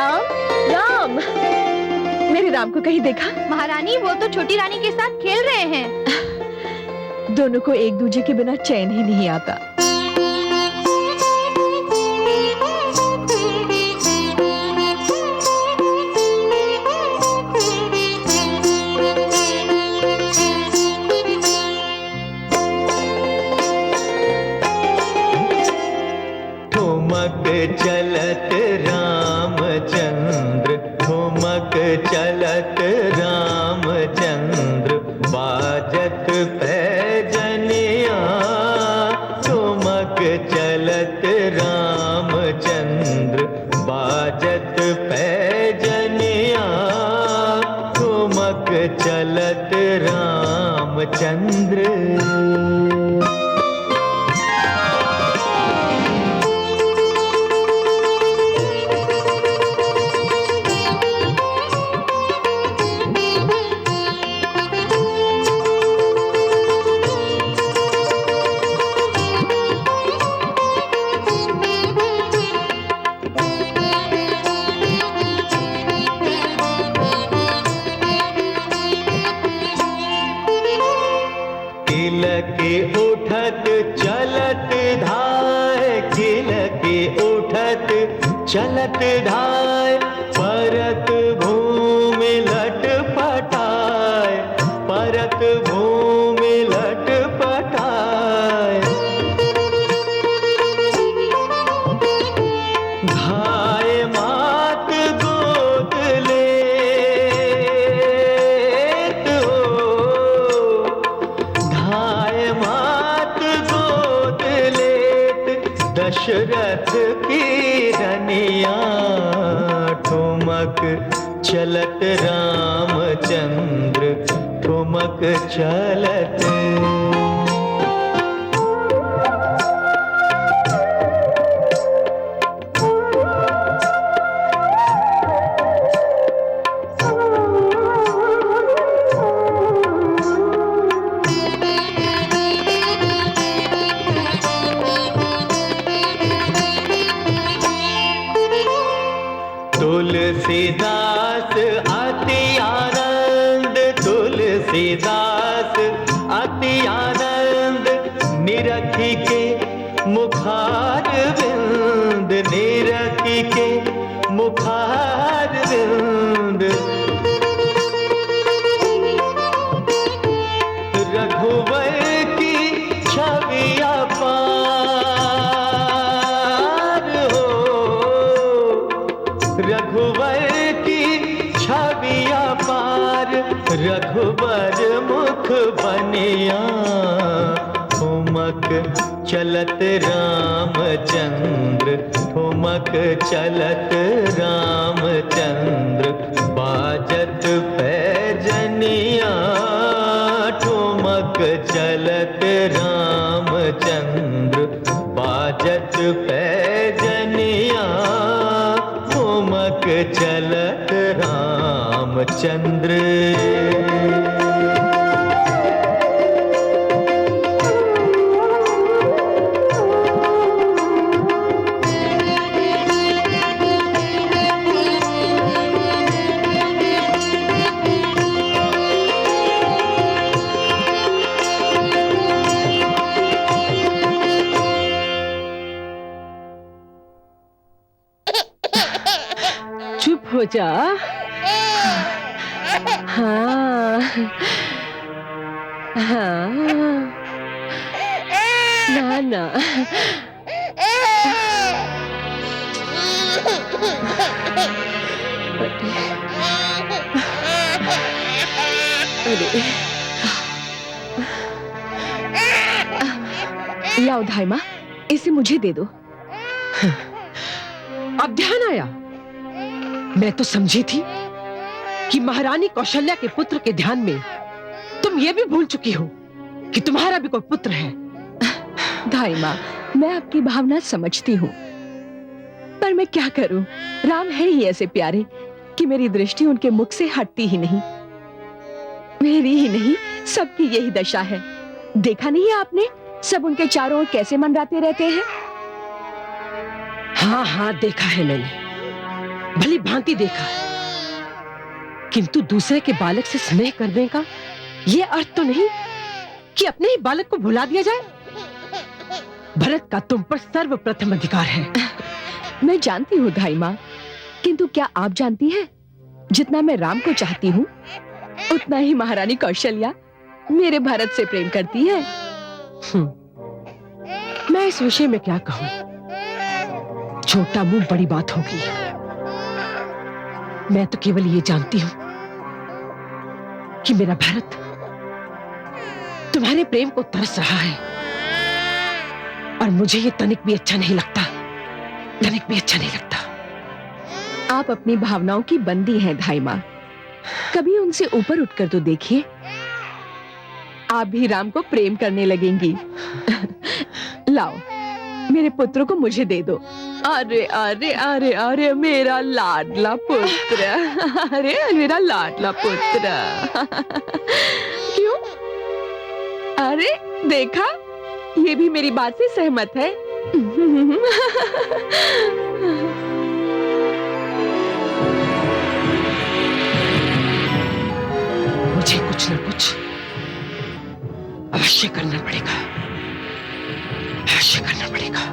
राम, राम, मेरे राम को कहीं देखा? महारानी वो तो छोटी रानी के साथ खेल रहे हैं। दोनों को एक दूजे के बिना चैन ही नहीं आता। चलत रामचंद्र, ठुमक चलत रामचंद्र, बाजत पैजनिया, ठुमक चलत रामचंद्र, बाजत पैजनिया, ठुमक चलत रामचंद्र। चलत धाय, परत भूमि लटपटाय, परत भूमि लटपटाय, धाय मात गोद लेत हो, धाय मात गोद लेत, दशरथ की रनिया, ठुमक चलत रामचंद्र, ठुमक चलत। तुलसीदास अति आनंद, तुलसीदास अति आनंद, निरखी के मुखार विंद, निरखी के मुखार विंद, रघुवर की छवि अपार हो, रघुवर की छवि अपार, रघुवर मुख बनिया, ठुमक चलत रामचंद्र, ठुमक चलत रामचंद्र, बाजत पैजनिया, ठुमक चलत रामचंद्र, बाजत पैजनिया, ठुमक चलत रामचंद्र। हो जा। हाँ हाँ, ना ना, अरे लाओ धाई माँ, इसे मुझे दे दो। अब ध्यान आया। मैं तो समझी थी कि महारानी कौशल्या के पुत्र के ध्यान में तुम ये भी भूल चुकी हो कि तुम्हारा भी कोई पुत्र है। धाई माँ, मैं आपकी भावना समझती हूँ, पर मैं क्या करूं? राम है ही ऐसे प्यारे कि मेरी दृष्टि उनके मुख से हटती ही नहीं। मेरी ही नहीं, सबकी यही दशा है। देखा नहीं है आपने, सब उनके चारों ओर कैसे मंडराते रहते हैं। हाँ हाँ, देखा है मैंने। भली भांति देखा, किंतु दूसरे के बालक से स्नेह करने का यह अर्थ तो नहीं कि अपने ही बालक को भुला दिया जाए। भरत का तुम पर सर्वप्रथम अधिकार है। मैं जानती हूँ दाई माँ, किंतु क्या आप जानती हैं, जितना मैं राम को चाहती हूँ उतना ही महारानी कौशल्या मेरे भरत से प्रेम करती है। मैं इस विषय में क्या कहूँ, छोटा मुंह बड़ी बात होगी। मैं तो केवल ये जानती हूँ कि मेरा भरत तुम्हारे प्रेम को तरस रहा है, और मुझे ये तनिक भी अच्छा नहीं लगता, तनिक भी अच्छा नहीं लगता। आप अपनी भावनाओं की बंदी हैं दाई माँ, कभी उनसे ऊपर उठकर तो देखिए, आप भी राम को प्रेम करने लगेंगी। लाओ, मेरे पुत्र को मुझे दे दो। अरे अरे अरे अरे मेरा लाडला पुत्र, अरे मेरा लाडला पुत्र। क्यों? अरे देखा, ये भी मेरी बात से सहमत है। मुझे कुछ न कुछ अवश्य करना पड़ेगा, अवश्य करना पड़ेगा।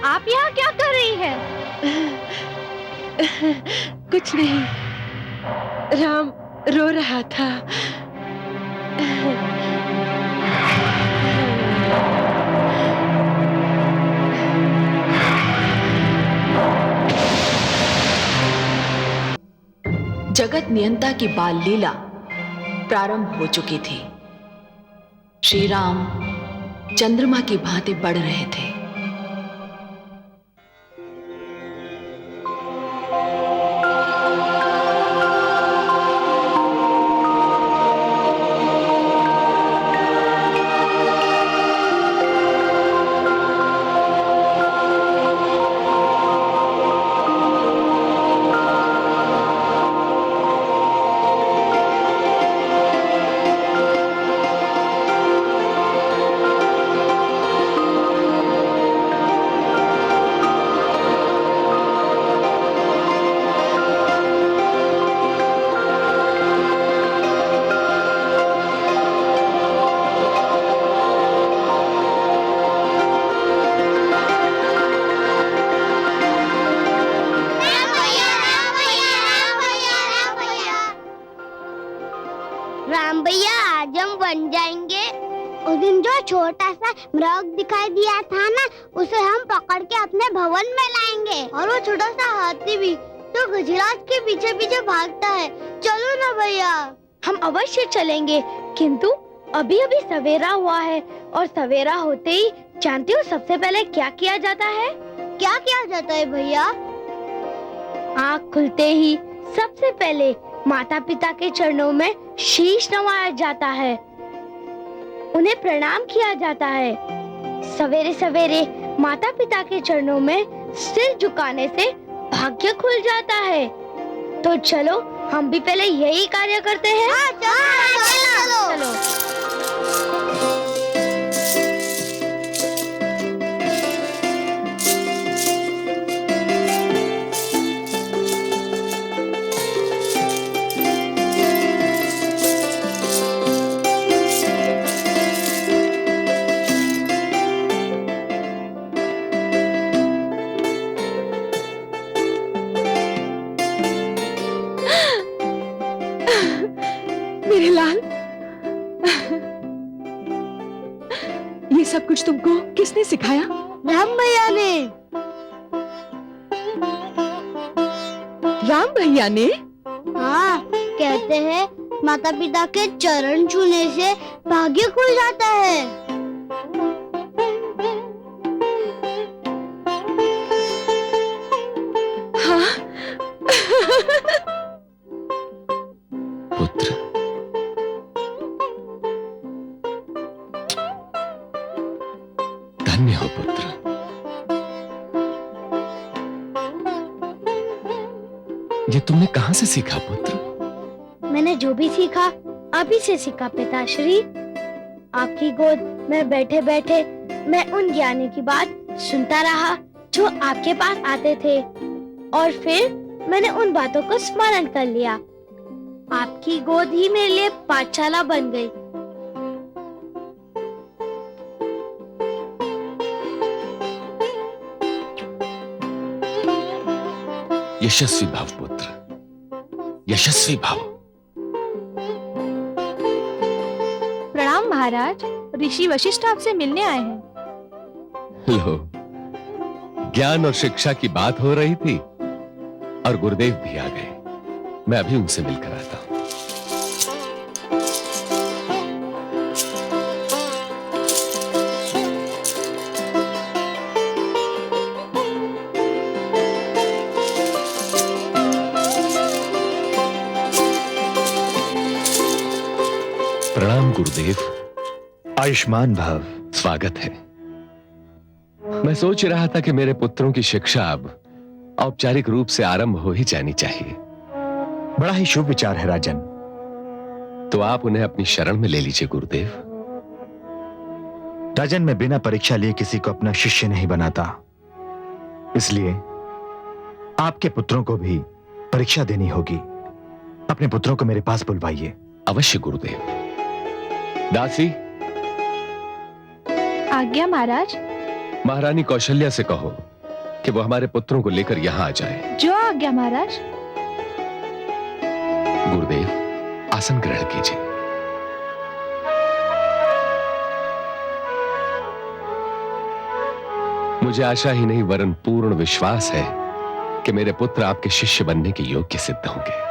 आप यहाँ क्या कर रही हैं? कुछ नहीं, राम रो रहा था। जगत नियंता की बाल लीला प्रारंभ हो चुकी थी। श्री राम चंद्रमा की भांति बढ़ रहे थे। राम भैया, आज हम बन जाएंगे। उस दिन जो छोटा सा मृग दिखाई दिया था ना, उसे हम पकड़ के अपने भवन में लाएंगे। और वो छोटा सा हाथी भी जो गजराज के पीछे पीछे भागता है। चलो ना भैया। हम अवश्य चलेंगे, किंतु अभी अभी सवेरा हुआ है, और सवेरा होते ही जानते हो सबसे पहले क्या किया जाता है? क्या किया जाता है भैया? आँख खुलते ही सबसे पहले माता पिता के चरणों में शीश नवाया जाता है, उन्हें प्रणाम किया जाता है। सवेरे सवेरे माता पिता के चरणों में सिर झुकाने से भाग्य खुल जाता है। तो चलो हम भी पहले यही कार्य करते हैं। चलो। मेरे लाल, ये सब कुछ तुमको किसने सिखाया? राम भैया ने। राम भैया ने? हाँ, कहते हैं माता पिता के चरण छूने से भाग्य खुल जाता है। हाँ। पुत्र, धन्य हो पुत्र। ये तुमने कहां से सीखा पुत्र? मैंने जो भी सीखा अभी से सीखा पिताश्री। आपकी गोद में बैठे बैठे मैं उन ज्ञानी की बात सुनता रहा जो आपके पास आते थे, और फिर मैंने उन बातों को स्मरण कर लिया। आपकी गोद ही मेरे लिए पाठशाला बन गई। यशस्वी भव पुत्र, यशस्वी भव। प्रणाम महाराज, ऋषि वशिष्ठ आपसे मिलने आए हैं। लो, ज्ञान और शिक्षा की बात हो रही थी और गुरुदेव भी आ गए। मैं अभी उनसे मिलकर आता हूं। प्रणाम गुरुदेव। आयुष्मान भव। स्वागत है। मैं सोच रहा था कि मेरे पुत्रों की शिक्षा अब औपचारिक रूप से आरंभ हो ही जानी चाहिए। बड़ा ही शुभ विचार है राजन। तो आप उन्हें अपनी शरण में ले लीजिए गुरुदेव। राजन, मैं बिना परीक्षा लिए किसी को अपना शिष्य नहीं बनाता, इसलिए आपके पुत्रों को भी परीक्षा देनी होगी। अपने पुत्रों को मेरे पास बुलवाइए। अवश्य गुरुदेव। दासी, आज्ञा महाराज। महारानी कौशल्या से कहो कि वो हमारे पुत्रों को लेकर यहां आ जाए। जो आज्ञा महाराज। गुरुदेव, आसन ग्रहण कीजिए। मुझे आशा ही नहीं वरन पूर्ण विश्वास है कि मेरे पुत्र आपके शिष्य बनने के योग्य सिद्ध होंगे।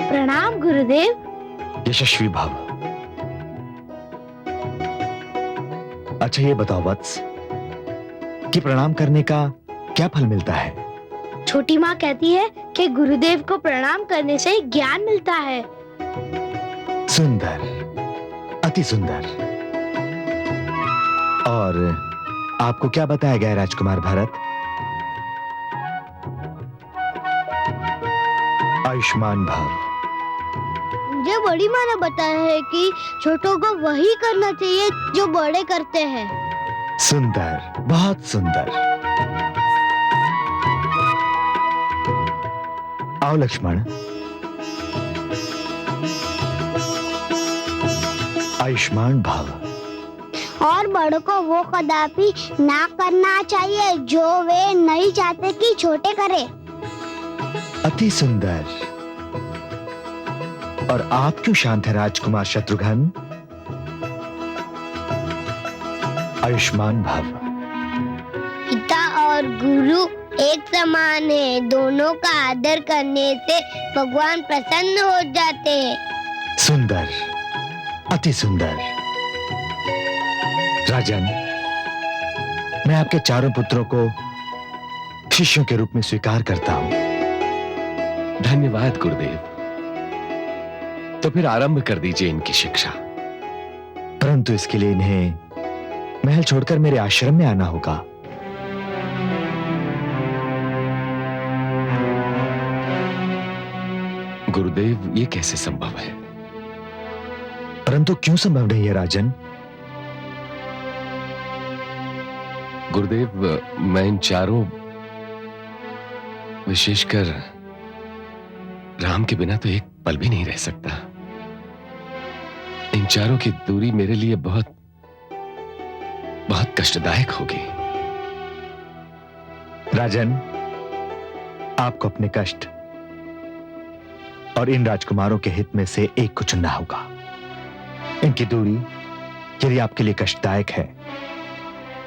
प्रणाम गुरुदेव। यशस्वी भव। अच्छा ये बताओ वत्स कि प्रणाम करने का क्या फल मिलता है? छोटी माँ कहती है कि गुरुदेव को प्रणाम करने से ज्ञान मिलता है। सुंदर, अति सुंदर। और आपको क्या बताया गया राजकुमार भरत? आयुष्मान भव। मुझे बड़ी माँ ने बताया है कि छोटों को वही करना चाहिए जो बड़े करते हैं। सुंदर, बहुत सुंदर। आओ लक्ष्मण। आयुष्मान भव। और बड़ों को वो कदापि ना करना चाहिए जो वे नहीं चाहते कि छोटे करें। अति सुंदर। और आप क्यों शांत है राजकुमार शत्रुघ्न? आयुष्मान भव। पिता और गुरु एक समान है। दोनों का आदर करने से भगवान प्रसन्न हो जाते हैं। सुंदर, अति सुंदर। राजन, मैं आपके चारों पुत्रों को शिष्यों के रूप में स्वीकार करता हूं। धन्यवाद गुरुदेव। तो फिर आरंभ कर दीजिए इनकी शिक्षा। परंतु इसके लिए इन्हें महल छोड़कर मेरे आश्रम में आना होगा। गुरुदेव, ये कैसे संभव है? परंतु क्यों संभव नहीं है राजन? गुरुदेव, मैं इन चारों, विशेषकर राम के बिना तो एक पल भी नहीं रह सकता। इन चारों की दूरी मेरे लिए बहुत बहुत कष्टदायक होगी। राजन, आपको अपने कष्ट और इन राजकुमारों के हित में से एक को चुनना होगा। इनकी दूरी यदि आपके लिए कष्टदायक है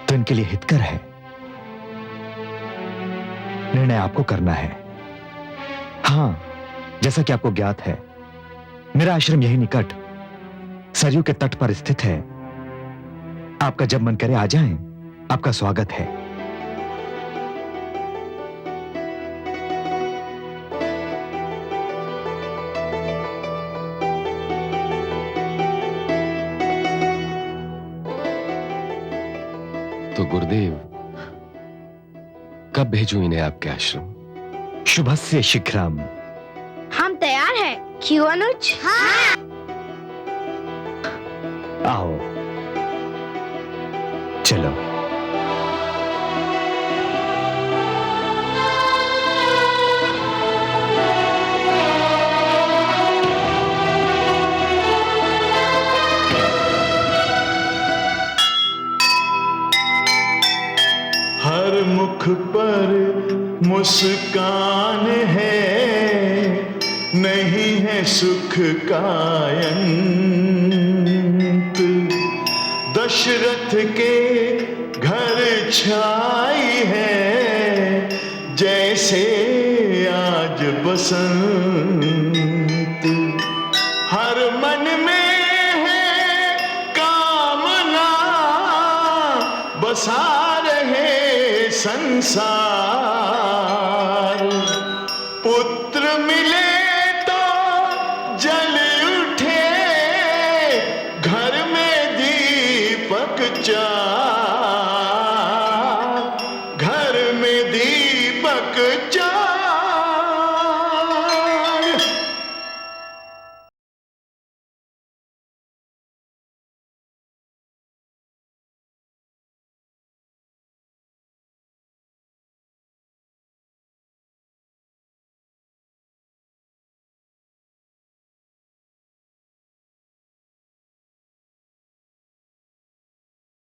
तो इनके लिए हितकर है। निर्णय आपको करना है। हां, जैसा कि आपको ज्ञात है, मेरा आश्रम यही निकट सरयू के तट पर स्थित है। आपका जब मन करे आ जाएं, आपका स्वागत है। तो गुरुदेव, कब भेजूं इन्हें आपके आश्रम? शुभस्य शीघ्रम। हम तैयार हैं। क्यों अनुज? हाँ। आओ, चलो। हर मुख पर मुस्कान है, नहीं है सुख का अंत। दशरथ के घर छाई है, जैसे आज बसंत। हर मन में है कामना, बसा रहे संसार। पुत्र मिले तो जल उठे, घर में दीपक चार।